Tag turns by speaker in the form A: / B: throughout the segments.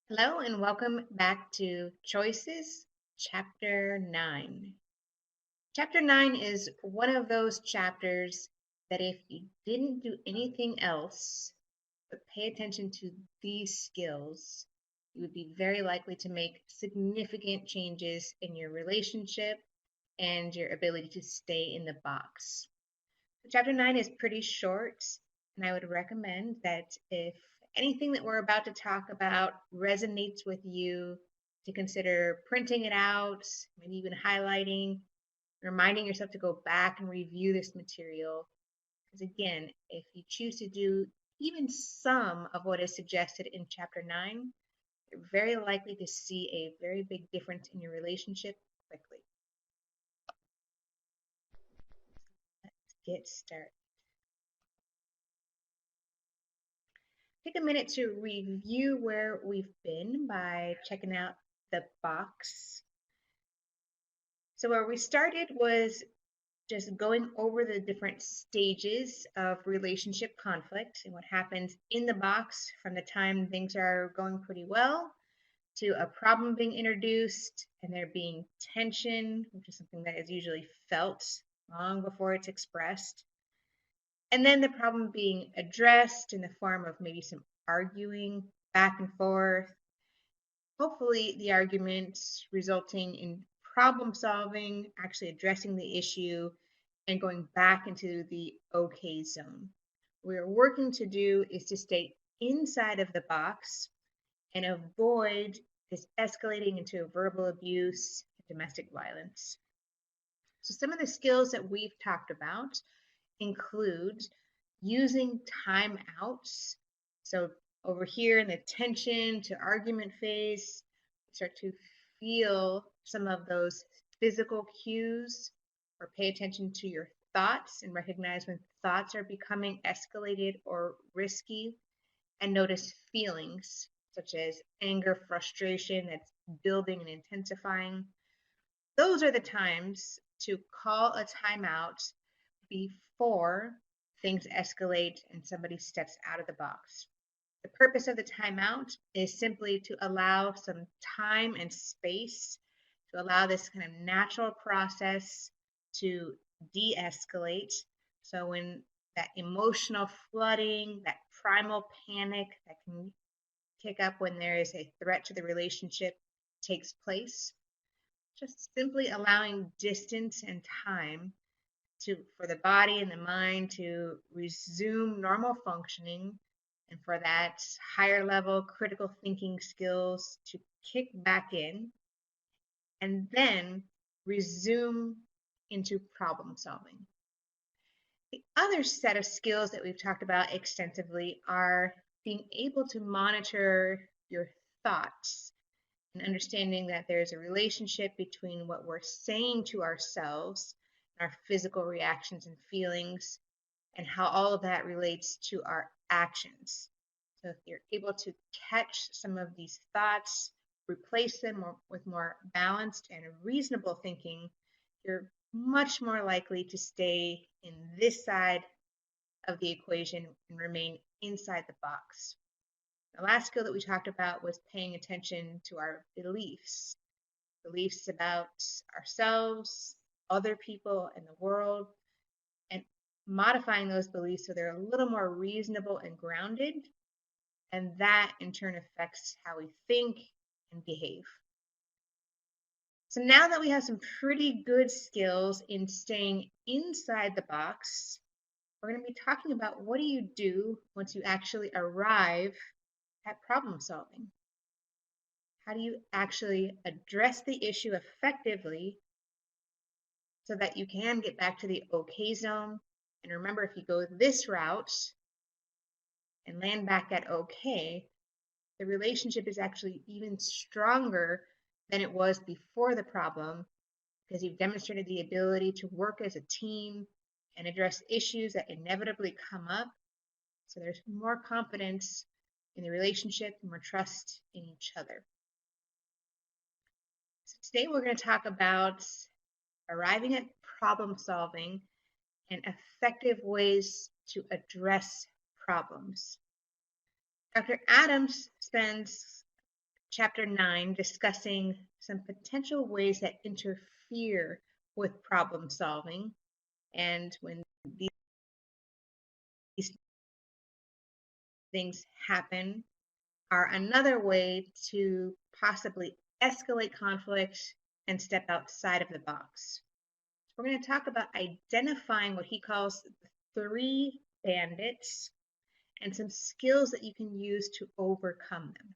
A: Hello and welcome back to Choices, Chapter 9. Chapter 9 is one of those chapters that if you didn't do anything else but pay attention to these skills, you would be very likely to make significant changes in your relationship and your ability to stay in the box. Chapter 9 is pretty short, and I would recommend that if anything that we're about to talk about resonates with you, to consider printing it out, maybe even highlighting, reminding yourself to go back and review this material. Because again, if you choose to do even some of what is suggested in Chapter 9, you're very likely to see a very big difference in your relationship quickly. Let's get started. Take a minute to review where we've been by checking out the box. So where we started was just going over the different stages of relationship conflict and what happens in the box from the time things are going pretty well to a problem being introduced and there being tension, which is something that is usually felt long before it's expressed. And then the problem being addressed in the form of maybe some arguing back and forth, hopefully the arguments resulting in problem solving, actually addressing the issue, and going back into the okay zone. What we're working to do is to stay inside of the box and avoid this escalating into verbal abuse and domestic violence. So some of the skills that we've talked about include using timeouts. So over here in the tension to argument phase, start to feel some of those physical cues or pay attention to your thoughts and recognize when thoughts are becoming escalated or risky, and notice feelings such as anger, frustration that's building and intensifying. Those are the times to call a timeout before things escalate and somebody steps out of the box. The purpose of the timeout is simply to allow some time and space to allow this kind of natural process to de escalate. So, when that emotional flooding, that primal panic that can kick up when there is a threat to the relationship takes place, just simply allowing distance and time for the body and the mind to resume normal functioning and for that higher level critical thinking skills to kick back in and then resume into problem solving. The other set of skills that we've talked about extensively are being able to monitor your thoughts and understanding that there's a relationship between what we're saying to ourselves, our physical reactions and feelings, and how all of that relates to our actions. So if you're able to catch some of these thoughts, replace them with more balanced and reasonable thinking, you're much more likely to stay in this side of the equation and remain inside the box. The last skill that we talked about was paying attention to our beliefs, beliefs about ourselves, other people, and the world, and modifying those beliefs so they're a little more reasonable and grounded. And that in turn affects how we think and behave. So now that we have some pretty good skills in staying inside the box, we're going to be talking about what do you do once you actually arrive at problem solving? How do you actually address the issue effectively so that you can get back to the okay zone? And remember, if you go this route and land back at okay, the relationship is actually even stronger than it was before the problem because you've demonstrated the ability to work as a team and address issues that inevitably come up. So there's more confidence in the relationship and more trust in each other. So today we're going to talk about arriving at problem solving and effective ways to address problems. Dr. Adams spends chapter 9, discussing some potential ways that interfere with problem solving. And when these things happen, are another way to possibly escalate conflict and step outside of the box. We're going to talk about identifying what he calls the 3 bandits and some skills that you can use to overcome them.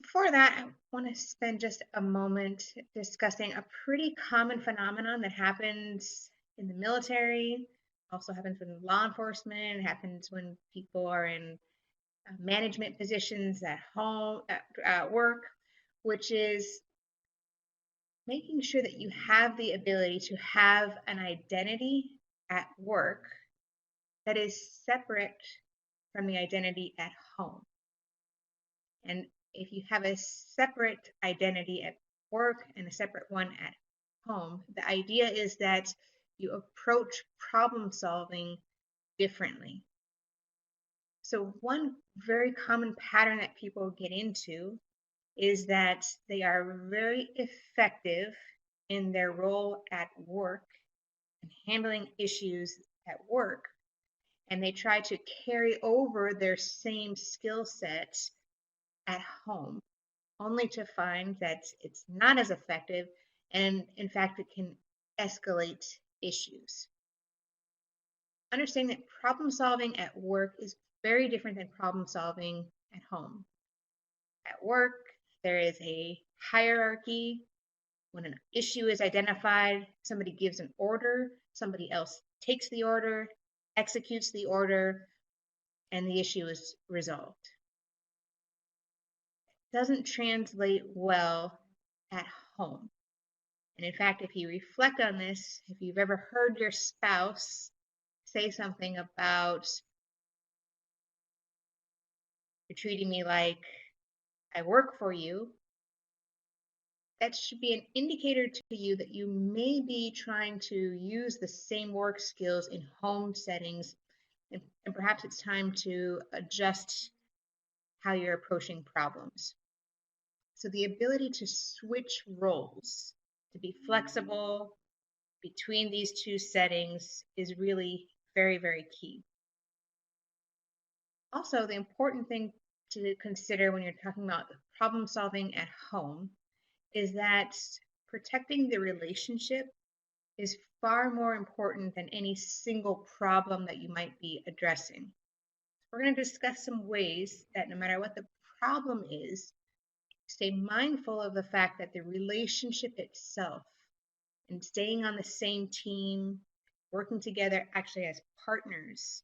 A: Before that, I want to spend just a moment discussing a pretty common phenomenon that happens in the military, also happens in law enforcement, happens when people are in management positions at home, at work, which is making sure that you have the ability to have an identity at work that is separate from the identity at home. And if you have a separate identity at work and a separate one at home, the idea is that you approach problem solving differently. So one very common pattern that people get into is that they are very effective in their role at work and handling issues at work, and they try to carry over their same skill sets at home, only to find that it's not as effective, and in fact, it can escalate issues. Understand that problem solving at work is very different than problem solving at home. At work, there is a hierarchy. When an issue is identified, somebody gives an order, somebody else takes the order, executes the order, and the issue is resolved. It doesn't translate well at home. And in fact, if you reflect on this, if you've ever heard your spouse say something about, "You're treating me like I work for you," that should be an indicator to you that you may be trying to use the same work skills in home settings, and perhaps it's time to adjust how you're approaching problems. So the ability to switch roles, to be flexible between these 2 settings is really very, very key. Also, the important thing to consider when you're talking about problem solving at home is that protecting the relationship is far more important than any single problem that you might be addressing. We're going to discuss some ways that no matter what the problem is, stay mindful of the fact that the relationship itself and staying on the same team, working together actually as partners,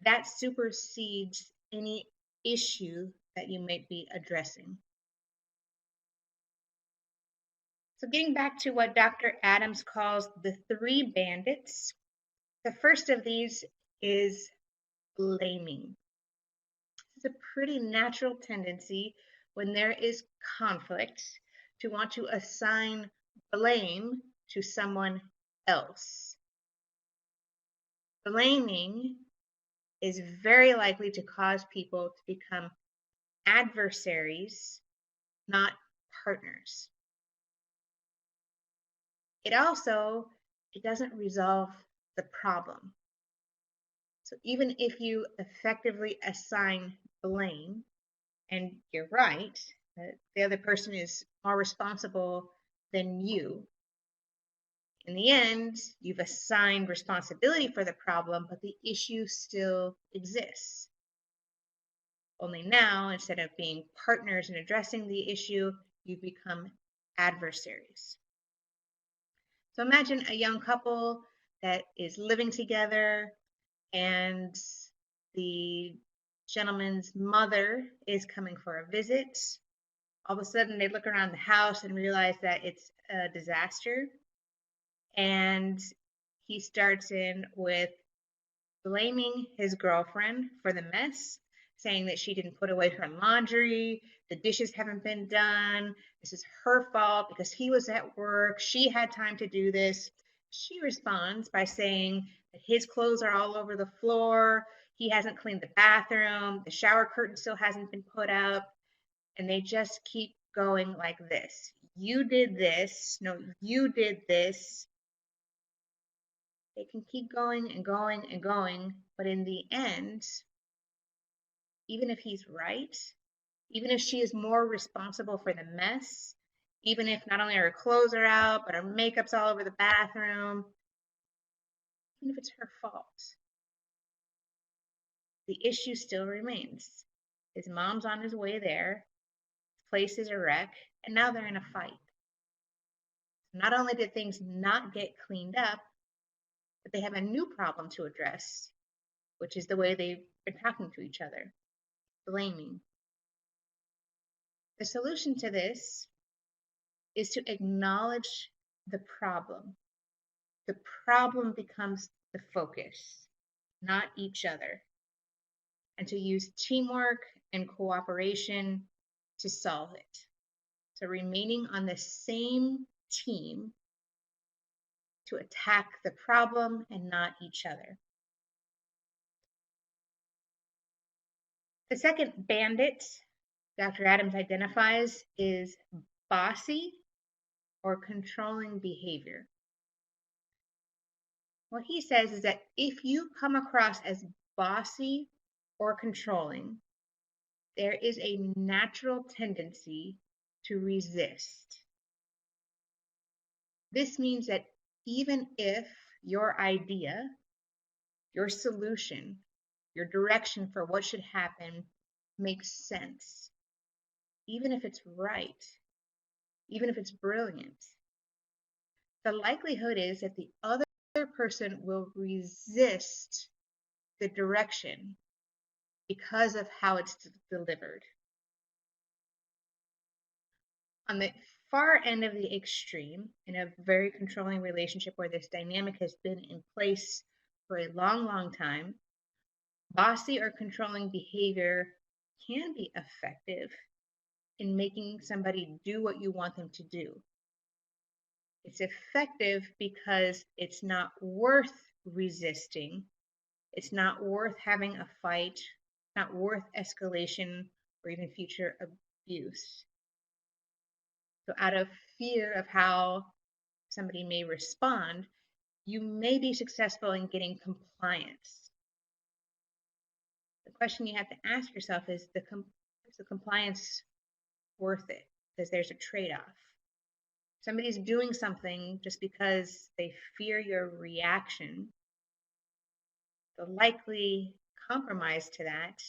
A: that supersedes any issue that you might be addressing. So getting back to what Dr. Adams calls the 3 bandits, the first of these is blaming. It's a pretty natural tendency when there is conflict to want to assign blame to someone else. Blaming is very likely to cause people to become adversaries, not partners. It doesn't resolve the problem. So even if you effectively assign blame, and you're right, the other person is more responsible than you, in the end, you've assigned responsibility for the problem, but the issue still exists. Only now, instead of being partners in addressing the issue, you've become adversaries. So imagine a young couple that is living together, and the gentleman's mother is coming for a visit. All of a sudden, they look around the house and realize that it's a disaster. And he starts in with blaming his girlfriend for the mess, saying that she didn't put away her laundry, the dishes haven't been done, this is her fault because he was at work, she had time to do this. She responds by saying that his clothes are all over the floor, he hasn't cleaned the bathroom, the shower curtain still hasn't been put up, and they just keep going like this. You did this. No, you did this. They can keep going and going and going, but in the end, even if he's right, even if she is more responsible for the mess, even if not only her clothes are out, but her makeup's all over the bathroom, even if it's her fault, the issue still remains. His mom's on his way there, his place is a wreck, and now they're in a fight. Not only did things not get cleaned up, but they have a new problem to address, which is the way they've been talking to each other, blaming. The solution to this is to acknowledge the problem. The problem becomes the focus, not each other, and to use teamwork and cooperation to solve it. So remaining on the same team to attack the problem and not each other. The second bandit Dr. Adams identifies is bossy or controlling behavior. What he says is that if you come across as bossy or controlling, there is a natural tendency to resist. This means that even if your idea, your solution, your direction for what should happen makes sense, even if it's right, even if it's brilliant, the likelihood is that the other person will resist the direction because of how it's delivered. On the far end of the extreme, in a very controlling relationship where this dynamic has been in place for a long, long time, bossy or controlling behavior can be effective in making somebody do what you want them to do. It's effective because it's not worth resisting. It's not worth having a fight, not worth escalation or even future abuse. So out of fear of how somebody may respond, you may be successful in getting compliance. The question you have to ask yourself is the compliance worth it? Because there's a trade-off. Somebody's doing something just because they fear your reaction. The likely compromise to that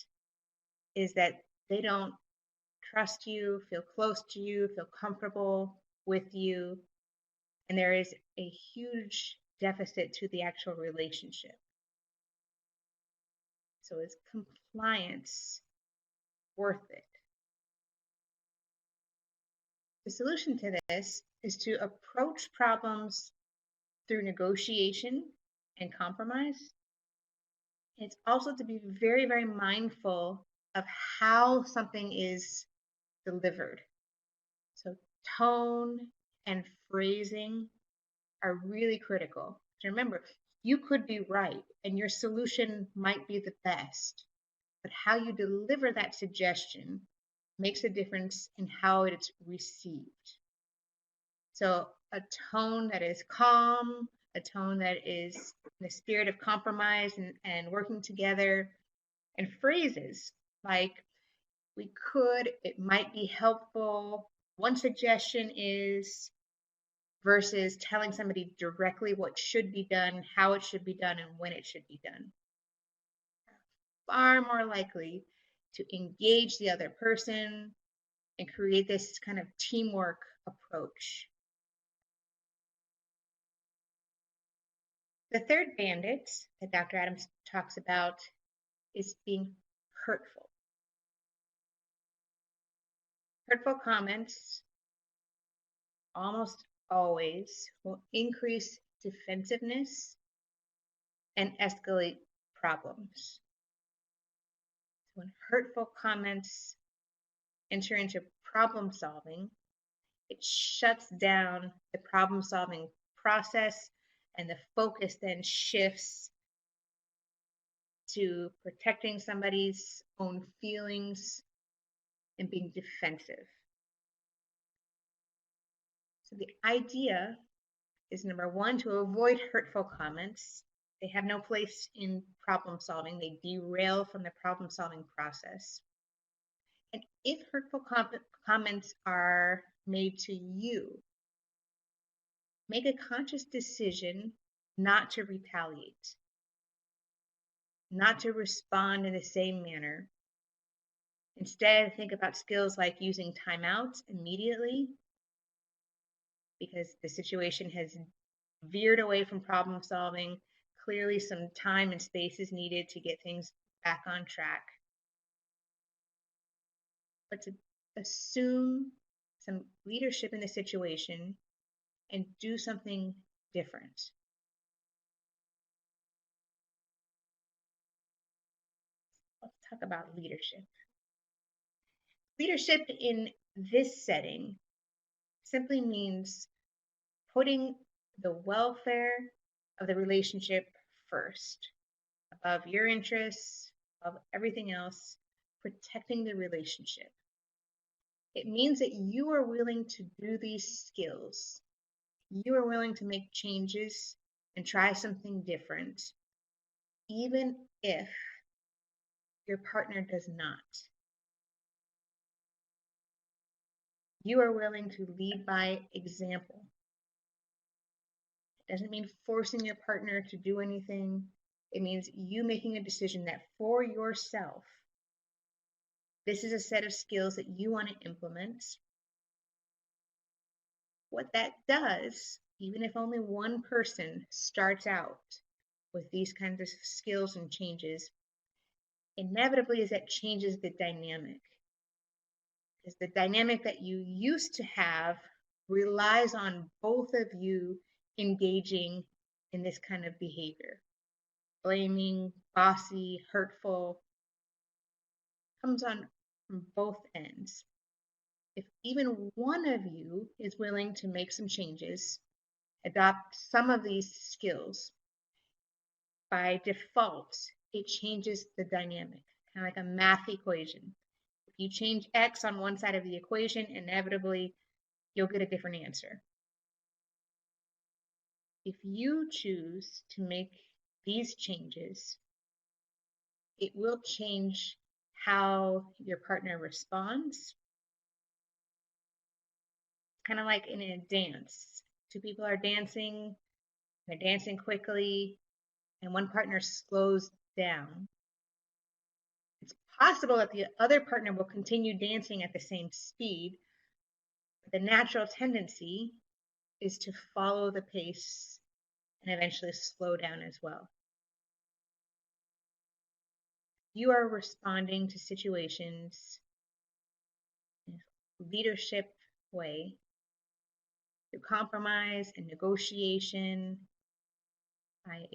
A: is that they don't trust you, feel close to you, feel comfortable with you, and there is a huge deficit to the actual relationship. So is compliance worth it? The solution to this is to approach problems through negotiation and compromise. It's also to be very, very mindful of how something is delivered. So tone and phrasing are really critical. So remember, you could be right and your solution might be the best, but how you deliver that suggestion makes a difference in how it's received. So a tone that is calm, a tone that is in the spirit of compromise and working together, and phrases like we could, it might be helpful, one suggestion is, versus telling somebody directly what should be done, how it should be done, and when it should be done. Far more likely to engage the other person and create this kind of teamwork approach. The third bandit that Dr. Adams talks about is being hurtful. Hurtful comments almost always will increase defensiveness and escalate problems. When hurtful comments enter into problem solving, it shuts down the problem solving process and the focus then shifts to protecting somebody's own feelings and being defensive. So the idea is, number one, to avoid hurtful comments. They have no place in problem solving. They derail from the problem solving process. And if hurtful comments are made to you, make a conscious decision not to retaliate, not to respond in the same manner. Instead, think about skills like using timeouts immediately because the situation has veered away from problem solving. Clearly, some time and space is needed to get things back on track. But to assume some leadership in the situation and do something different. Let's talk about leadership. Leadership in this setting simply means putting the welfare of the relationship first, above your interests, above everything else, protecting the relationship. It means that you are willing to do these skills. You are willing to make changes and try something different, even if your partner does not. You are willing to lead by example. It doesn't mean forcing your partner to do anything. It means you making a decision that for yourself, this is a set of skills that you want to implement. What that does, even if only one person starts out with these kinds of skills and changes, inevitably is that changes the dynamic. Because the dynamic that you used to have relies on both of you engaging in this kind of behavior. Blaming, bossy, hurtful, comes on from both ends. If even one of you is willing to make some changes, adopt some of these skills, by default, it changes the dynamic, kind of like a math equation. If you change x on one side of the equation, inevitably, you'll get a different answer. If you choose to make these changes, it will change how your partner responds. Kind of like in a dance. Two people are dancing, they're dancing quickly, and one partner slows down. It's possible that the other partner will continue dancing at the same speed, but the natural tendency is to follow the pace and eventually slow down as well. You are responding to situations in a leadership way through compromise and negotiation, by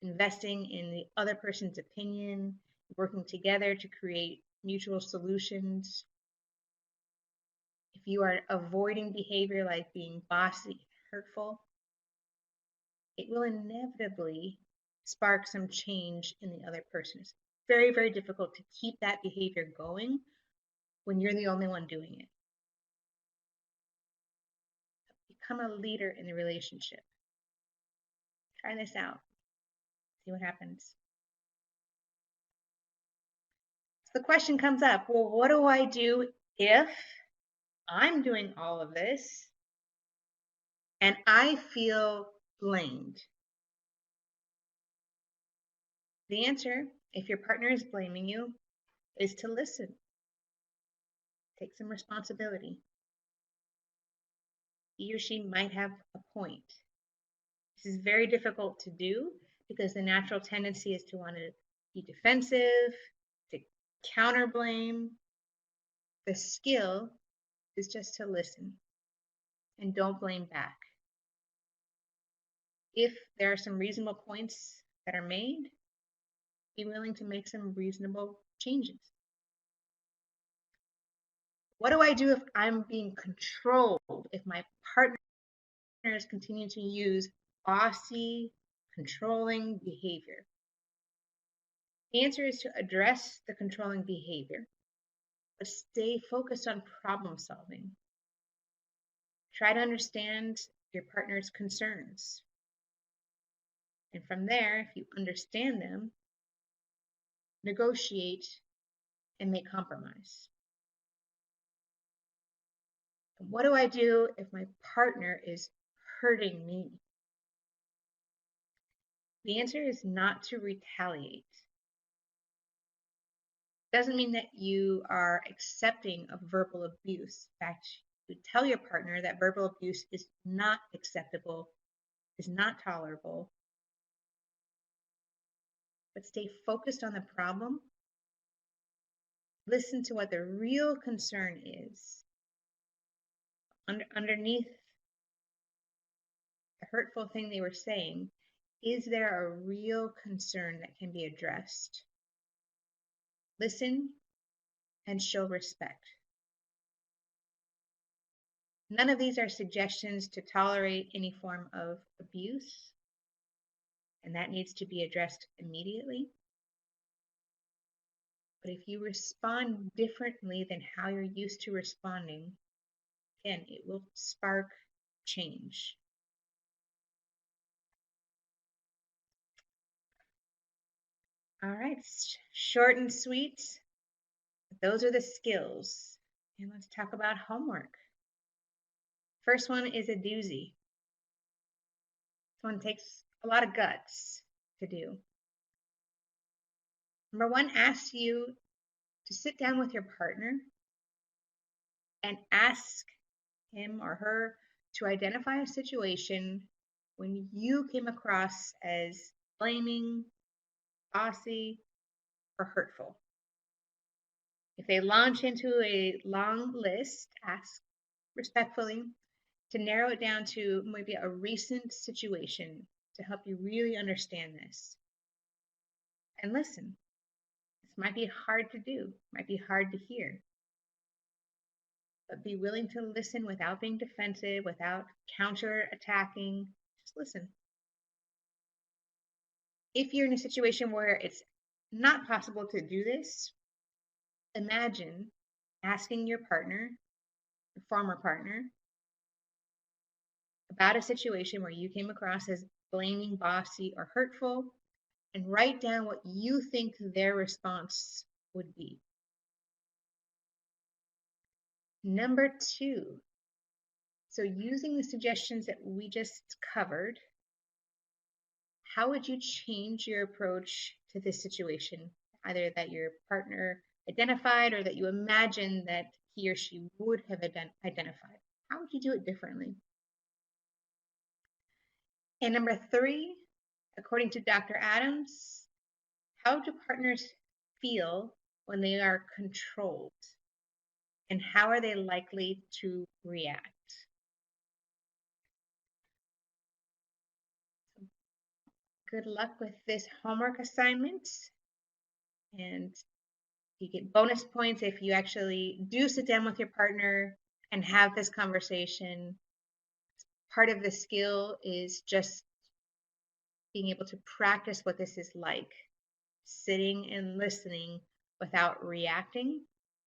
A: investing in the other person's opinion, working together to create mutual solutions. If you are avoiding behavior like being bossy, hurtful, it will inevitably spark some change in the other person. It's very, very difficult to keep that behavior going when you're the only one doing it. Become a leader in the relationship. Try this out. See what happens. So the question comes up, well, what do I do if I'm doing all of this and I feel blamed? The answer, if your partner is blaming you, is to listen. Take some responsibility. He or she might have a point. This is very difficult to do because the natural tendency is to want to be defensive, to counter blame. The skill is just to listen and don't blame back. If there are some reasonable points that are made, be willing to make some reasonable changes. What do I do if I'm being controlled, if my partner is continuing to use bossy, controlling behavior? The answer is to address the controlling behavior, but stay focused on problem solving. Try to understand your partner's concerns. And from there, if you understand them, negotiate and make compromise. And what do I do if my partner is hurting me? The answer is not to retaliate. Doesn't mean that you are accepting of verbal abuse. In fact, you tell your partner that verbal abuse is not acceptable, is not tolerable, but stay focused on the problem. Listen to what the real concern is. Underneath the hurtful thing they were saying, is there a real concern that can be addressed? Listen and show respect. None of these are suggestions to tolerate any form of abuse, and that needs to be addressed immediately. But if you respond differently than how you're used to responding, again, it will spark change. All right, short and sweet. Those are the skills. And let's talk about homework. First one is a doozy. This one takes a lot of guts to do. Number one asks you to sit down with your partner and ask him or her to identify a situation when you came across as blaming, bossy, or hurtful. If they launch into a long list, ask respectfully to narrow it down to maybe a recent situation to help you really understand this. And listen, this might be hard to do, might be hard to hear, but be willing to listen without being defensive, without counter-attacking. Just listen. If you're in a situation where it's not possible to do this, imagine asking your partner, your former partner, about a situation where you came across as blaming, bossy, or hurtful, and write down what you think their response would be. Number two, so using the suggestions that we just covered, how would you change your approach to this situation? Either that your partner identified or that you imagine that he or she would have identified. How would you do it differently? And number three, according to Dr. Adams, how do partners feel when they are controlled? And how are they likely to react? Good luck with this homework assignment. And you get bonus points if you actually do sit down with your partner and have this conversation. Part of the skill is just being able to practice what this is like, sitting and listening without reacting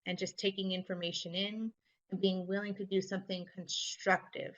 A: and just taking information in and being willing to do something constructive